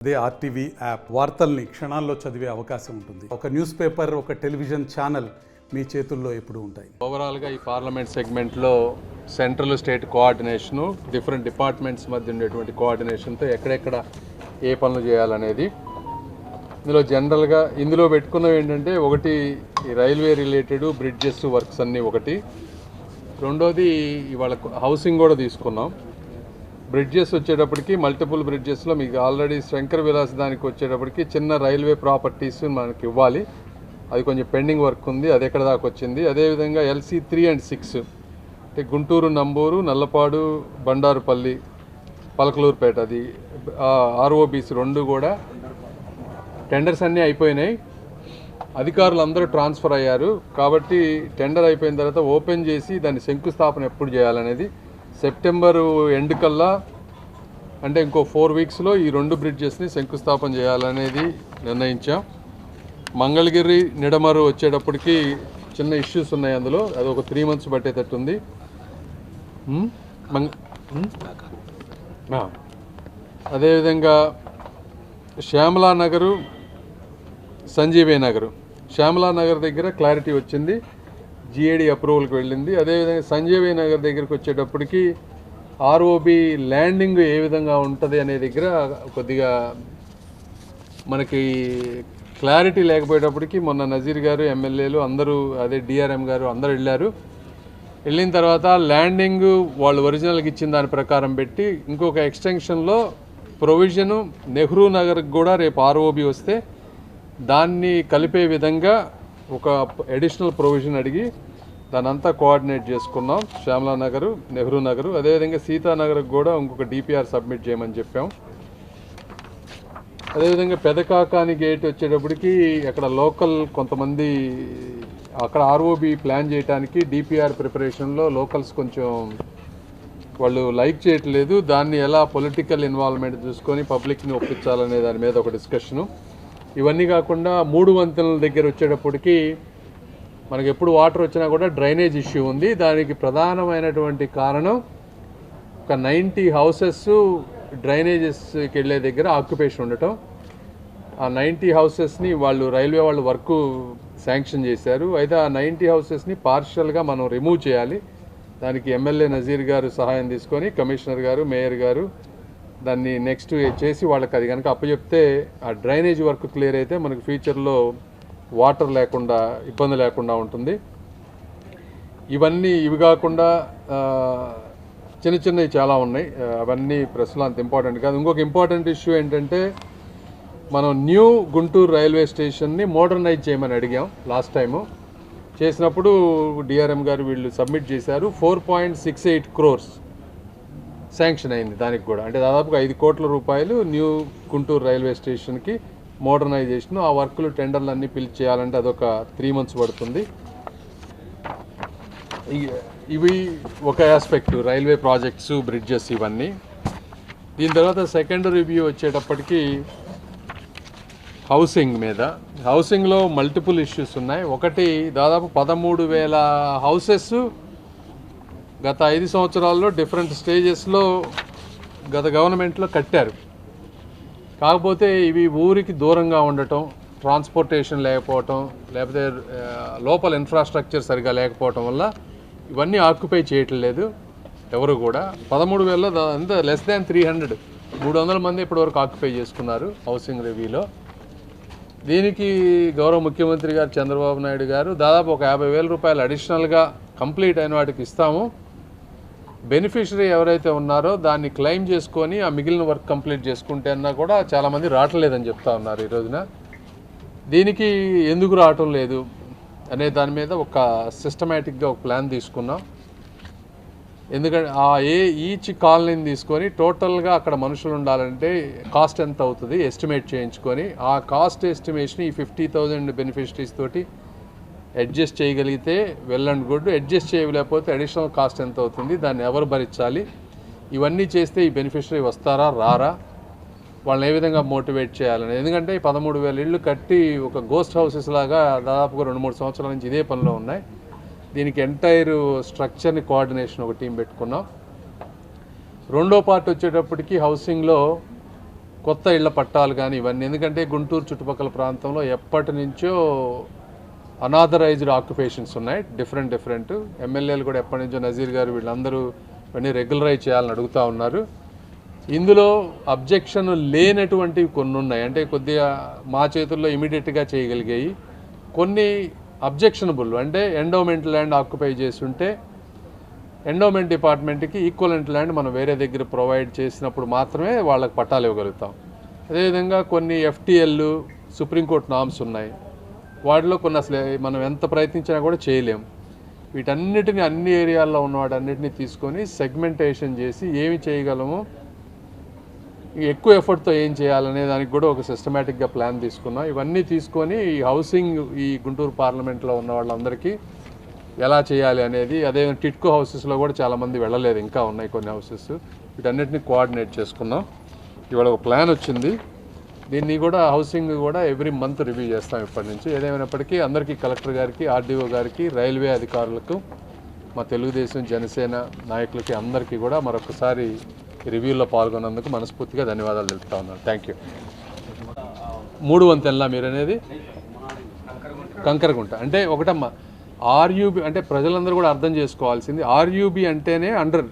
అదే RTV app వార్తల్ని క్షణాల్లో చదివే అవకాశం ఉంటుంది. ఒక న్యూస్ పేపర్, ఒక టెలివిజన్ ఛానల్ మీ చేతుల్లో ఎప్పుడూ ఉంటాయి. ఓవరాల్గా ఈ పార్లమెంట్ సెగ్మెంట్లో central state coordination, different departments మధ్య ఉండేటువంటి కోఆర్డినేషన్తో ఎక్కడెక్కడ ఏ పనులు చేయాలనేది ఇందులో జనరల్గా ఇందులో పెట్టుకున్నవి ఏంటంటే, ఒకటి ఈ రైల్వే రిలేటెడ్ బ్రిడ్జెస్ వర్క్స్ అన్నీ ఒకటి, రెండోది ఇవాళ హౌసింగ్ కూడా తీసుకున్నాం. బ్రిడ్జెస్ వచ్చేటప్పటికి మల్టిపుల్ బ్రిడ్జెస్లో మీకు ఆల్రెడీ శంకర్ విలాస్ దానికి వచ్చేటప్పటికి చిన్న రైల్వే ప్రాపర్టీస్ మనకి ఇవ్వాలి, అది కొంచెం పెండింగ్ వర్క్ ఉంది, అది ఎక్కడ దాకా వచ్చింది. అదేవిధంగా LC 3 and 6 అంటే గుంటూరు, నంబూరు, నల్లపాడు, బండారుపల్లి, పలకలూరుపేట, అది ROBC 2 కూడా టెండర్స్ అన్నీ అయిపోయినాయి. అధికారులు అందరూ ట్రాన్స్ఫర్ అయ్యారు కాబట్టి టెండర్ అయిపోయిన తర్వాత ఓపెన్ చేసి దాన్ని శంకుస్థాపన ఎప్పుడు చేయాలనేది సెప్టెంబరు ఎండ్ కల్లా, అంటే ఇంకో 4 weeksలో ఈ 2 బ్రిడ్జెస్ని శంకుస్థాపన చేయాలనేది నిర్ణయించాం. మంగళగిరి, నిడమరు వచ్చేటప్పటికి చిన్న ఇష్యూస్ ఉన్నాయి, అందులో అది ఒక 3 months పట్టేటట్టుంది. అదేవిధంగా శ్యామలా నగరు, సంజీవీ నగరు, శ్యామలా నగర్ దగ్గర క్లారిటీ వచ్చింది, GAD అప్రూవల్కి వెళ్ళింది. అదేవిధంగా సంజీవీ నగర్ దగ్గరికి వచ్చేటప్పటికి ROB ల్యాండింగ్ ఏ విధంగా ఉంటుంది అనే దగ్గర కొద్దిగా మనకి క్లారిటీ లేకపోయేటప్పటికి మొన్న నజీర్ గారు, ఎమ్మెల్యేలు అందరూ, అదే DRM గారు అందరూ వెళ్ళిన తర్వాత ల్యాండింగ్ వాళ్ళు ఒరిజినల్కి ఇచ్చిన దాని ప్రకారం పెట్టి ఇంకొక ఎక్స్టెన్షన్లో ప్రొవిజను నెహ్రూ నగర్కి కూడా రేపు ROB వస్తే దాన్ని కలిపే విధంగా ఒక అడిషనల్ ప్రొవిజన్ అడిగి దాని అంతా కోఆర్డినేట్ చేసుకున్నాం. శ్యామలా నగరు, నెహ్రూ నగరు, అదేవిధంగా సీతానగర్కి కూడా ఇంకొక DPR సబ్మిట్ చేయమని చెప్పాం. అదేవిధంగా పెదకాకాని గేట్ వచ్చేటప్పటికి అక్కడ లోకల్ కొంతమంది అక్కడ ROB ప్లాన్ చేయడానికి DPR ప్రిపరేషన్లో లోకల్స్ కొంచెం వాళ్ళు లైక్ చేయట్లేదు. దాన్ని ఎలా పొలిటికల్ ఇన్వాల్వ్మెంట్ చూసుకొని పబ్లిక్ని ఒప్పించాలనే దాని మీద ఒక డిస్కషను. ఇవన్నీ కాకుండా 3 వంతెనల దగ్గర వచ్చేటప్పటికి మనకి ఎప్పుడు వాటర్ వచ్చినా కూడా డ్రైనేజ్ ఇష్యూ ఉంది. దానికి ప్రధానమైనటువంటి కారణం ఒక 90 houses డ్రైనేజెస్కి వెళ్ళే దగ్గర ఆక్యుపేషన్ ఉండటం. ఆ 90 houses వాళ్ళు రైల్వే వాళ్ళు వర్క్ శాంక్షన్ చేశారు. అయితే ఆ 90 houses పార్షియల్గా మనం రిమూవ్ చేయాలి. దానికి ఎమ్మెల్యే నజీర్ గారు సహాయం తీసుకొని కమిషనర్ గారు, మేయర్ గారు దాన్ని నెక్స్ట్ చేసి వాళ్ళకి అది కనుక అప్పచెప్తే ఆ డ్రైనేజ్ వర్క్ క్లియర్ అయితే మనకు ఫ్యూచర్లో వాటర్ లేకుండా ఇబ్బంది లేకుండా ఉంటుంది. ఇవి కాకుండా చిన్న చిన్నవి చాలా ఉన్నాయి, అవన్నీ ప్రెస్లో అంత ఇంపార్టెంట్ కాదు. ఇంకొక ఇంపార్టెంట్ ఇష్యూ ఏంటంటే, మనం న్యూ గుంటూరు రైల్వే స్టేషన్ని మోడర్నైజ్ చేయమని అడిగాం లాస్ట్ టైము. చేసినప్పుడు DRM గారు వీళ్ళు సబ్మిట్ చేశారు. 4.68 crores శాంక్షన్ అయింది దానికి కూడా, అంటే దాదాపుగా 5 కోట్ల రూపాయలు న్యూ గుంటూరు రైల్వే స్టేషన్కి మోడర్నైజేషన్. ఆ వర్కులు టెండర్లు అన్నీ పిలిచి చేయాలంటే అదొక 3 months పడుతుంది. ఇవి ఒక ఆస్పెక్ట్, రైల్వే ప్రాజెక్ట్స్, బ్రిడ్జెస్ ఇవన్నీ. దీని తర్వాత సెకండ్ రివ్యూ వచ్చేటప్పటికి హౌసింగ్ మీద. హౌసింగ్లో మల్టిపుల్ ఇష్యూస్ ఉన్నాయి. ఒకటి, దాదాపు 13,000 houses గత 5 సంవత్సరాల్లో డిఫరెంట్ స్టేజెస్లో గత గవర్నమెంట్లో కట్టారు. కాకపోతే ఇవి ఊరికి దూరంగా ఉండటం, ట్రాన్స్పోర్టేషన్ లేకపోవటం, లేకపోతే లోపల ఇన్ఫ్రాస్ట్రక్చర్ సరిగా లేకపోవటం వల్ల ఇవన్నీ ఆక్యుపై చేయట్లేదు ఎవరు కూడా. 13,000 అంతా లెస్ దాన్ 300 మంది ఇప్పటివరకు ఆక్యుపై చేసుకున్నారు హౌసింగ్ రివ్యూలో. దీనికి గౌరవ ముఖ్యమంత్రి గారు చంద్రబాబు నాయుడు గారు దాదాపు ఒక 50,000 రూపాయలు అడిషనల్గా కంప్లీట్ అయిన వాటికి ఇస్తాము, బెనిఫిషరీ ఎవరైతే ఉన్నారో దాన్ని క్లెయిమ్ చేసుకొని ఆ మిగిలిన వర్క్ కంప్లీట్ చేసుకుంటే అన్నా కూడా చాలామంది రావట్లేదని చెప్తా ఉన్నారు ఈ రోజున. దీనికి ఎందుకు రావటం లేదు అనే దాని మీద ఒక సిస్టమేటిక్గా ఒక ప్లాన్ తీసుకున్నాం. ఎందుకంటే ఈచ్ కాలనీని తీసుకొని టోటల్గా అక్కడ మనుషులు ఉండాలంటే కాస్ట్ ఎంత అవుతుంది ఎస్టిమేట్ చేయించుకొని, ఆ కాస్ట్ ఎస్టిమేషన్ ఈ 50,000 బెనిఫిషరీస్ తోటి అడ్జస్ట్ చేయగలిగితే వెల్ అండ్ గుడ్. అడ్జస్ట్ చేయలేకపోతే అడిషనల్ కాస్ట్ ఎంత అవుతుంది, దాన్ని ఎవరు భరించాలి, ఇవన్నీ చేస్తే ఈ బెనిఫిషరీ వస్తారా రారా, వాళ్ళని ఏ విధంగా మోటివేట్ చేయాలని. ఎందుకంటే 13,000 ఇళ్ళు కట్టి ఒక గోస్ట్ హౌసెస్ లాగా దాదాపుగా 2-3 సంవత్సరాల నుంచి ఇదే పనిలో ఉన్నాయి. దీనికి ఎంటైర్ స్ట్రక్చర్ని కోఆర్డినేషన్ ఒక టీం పెట్టుకున్నాం. రెండో పార్ట్ వచ్చేటప్పటికి హౌసింగ్లో కొత్త ఇళ్ల పట్టాలు కానీ ఇవన్నీ, ఎందుకంటే గుంటూరు చుట్టుపక్కల ప్రాంతంలో ఎప్పటి నుంచో అనాథరైజ్డ్ ఆక్యుపేషన్స్ ఉన్నాయి, డిఫరెంట్ ఎమ్మెల్యేలు కూడా ఎప్పటి నుంచో నజీర్ గారు వీళ్ళందరూ ఇవన్నీ రెగ్యులరైజ్ చేయాలని అడుగుతూ ఉన్నారు. ఇందులో అబ్జెక్షన్ లేనటువంటివి కొన్ని ఉన్నాయి, అంటే కొద్దిగా మా చేతుల్లో ఇమీడియట్గా చేయగలిగాయి. కొన్ని అబ్జెక్షనబుల్, అంటే ఎండోమెంట్ ల్యాండ్ ఆక్యుపై చేస్తుంటే ఎండోమెంట్ డిపార్ట్మెంట్కి ఈక్వలెంట్ ల్యాండ్ మనం వేరే దగ్గర ప్రొవైడ్ చేసినప్పుడు మాత్రమే వాళ్ళకి పట్టాలు ఇవ్వగలుగుతాం. అదేవిధంగా కొన్ని ఎఫ్టీఎల్ సుప్రీంకోర్టు నామ్స్ ఉన్నాయి, వాటిలో కొన్ని అసలు మనం ఎంత ప్రయత్నించినా కూడా చేయలేం. వీటన్నిటిని అన్ని ఏరియాల్లో ఉన్న వాటన్నిటిని తీసుకొని సెగ్మెంటేషన్ చేసి ఏమి చేయగలమో, ఎక్కువ ఎఫర్ట్తో ఏం చేయాలనే దానికి కూడా ఒక సిస్టమేటిక్గా ప్లాన్ తీసుకున్నాం. ఇవన్నీ తీసుకొని ఈ హౌసింగ్, ఈ గుంటూరు పార్లమెంట్లో ఉన్న వాళ్ళందరికీ ఎలా చేయాలి అనేది, అదే టిట్కో హౌసెస్లో కూడా చాలామంది వెళ్ళలేదు, ఇంకా ఉన్నాయి కొన్ని హౌసెస్, వీటన్నిటిని కోఆర్డినేట్ చేసుకున్నాం. ఇవాళ ఒక ప్లాన్ వచ్చింది, దీన్ని కూడా హౌసింగ్ కూడా ఎవ్రీ మంత్ రివ్యూ చేస్తాం ఇప్పటి నుంచి. ఏదేమైనప్పటికీ అందరికీ, కలెక్టర్ గారికి, ఆర్డీఓ గారికి, రైల్వే అధికారులకు, మా తెలుగుదేశం జనసేన నాయకులకి అందరికీ కూడా మరొకసారి రివ్యూలో పాల్గొన్నందుకు మనస్ఫూర్తిగా ధన్యవాదాలు తెలుపుతా ఉన్నాను. Thank you. 3 వంతెనలా మీరు అనేది? కంకరగుంట అంటే ఒకటమ్మా, ఆర్యూబీ అంటే ప్రజలందరూ కూడా అర్థం చేసుకోవాల్సింది, ఆర్యూబీ అంటేనే అండర్.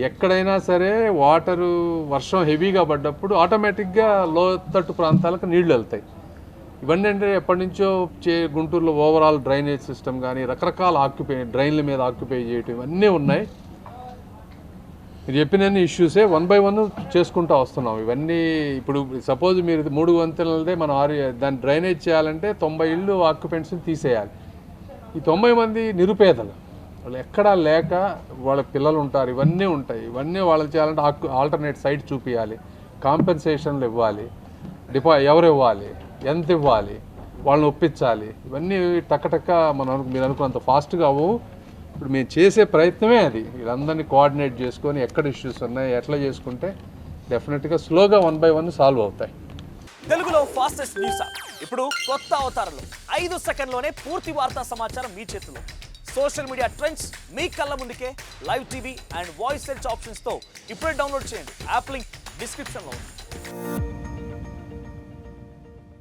ఎక్కడైనా సరే వాటరు వర్షం హెవీగా పడ్డప్పుడు ఆటోమేటిక్గా లోతట్టు ప్రాంతాలకు నీళ్లు వెళ్తాయి. ఇవన్నీ అంటే ఎప్పటి నుంచో గుంటూరులో ఓవరాల్ డ్రైనేజ్ సిస్టమ్ కానీ రకరకాల డ్రైన్ల మీద ఆక్యుపై చేయటం ఇవన్నీ ఉన్నాయి. మీరు చెప్పిన ఇష్యూసే 1 by 1 చేసుకుంటూ వస్తున్నాం. ఇవన్నీ ఇప్పుడు సపోజ్ మీరు 3 వంతెనలదే మనం దాన్ని డ్రైనేజ్ చేయాలంటే 90 ఇళ్ళు ఆక్యుపెంట్స్ని తీసేయాలి. ఈ 90 మంది నిరుపేదలు, వాళ్ళు ఎక్కడా లేక వాళ్ళ పిల్లలు ఉంటారు, ఇవన్నీ ఉంటాయి. ఇవన్నీ వాళ్ళకి చేయాలంటే ఆల్టర్నేట్ సైట్ చూపించాలి, కాంపెన్సేషన్లు ఇవ్వాలి, ఎవరు ఇవ్వాలి, ఎంత ఇవ్వాలి, వాళ్ళని ఒప్పించాలి. ఇవన్నీ టక్కటక్క మీరు అనుకున్నంత ఫాస్ట్గా అవ్వవు. ఇప్పుడు మేము చేసే ప్రయత్నమే అది, వీళ్ళందరినీ కోఆర్డినేట్ చేసుకొని ఎక్కడ ఇష్యూస్ ఉన్నాయి ఎట్లా చేసుకుంటే డెఫినెట్గా స్లోగా 1 by 1 సాల్వ్ అవుతాయి. తెలుగులో ఫాస్టెస్ట్ న్యూస్ యాప్ ఇప్పుడు కొత్త అవతారంలో 5 సెకండ్లోనే పూర్తి వార్తా సమాచారం మీ చేతిలో. సోషల్ మీడియా ట్రెండ్స్ మీ కళ్ళ ముందుకే live TV and voice search ఆప్షన్స్తో ఇప్పుడే డౌన్లోడ్ చేయండి. యాప్ లింక్ డిస్క్రిప్షన్లో ఉంది.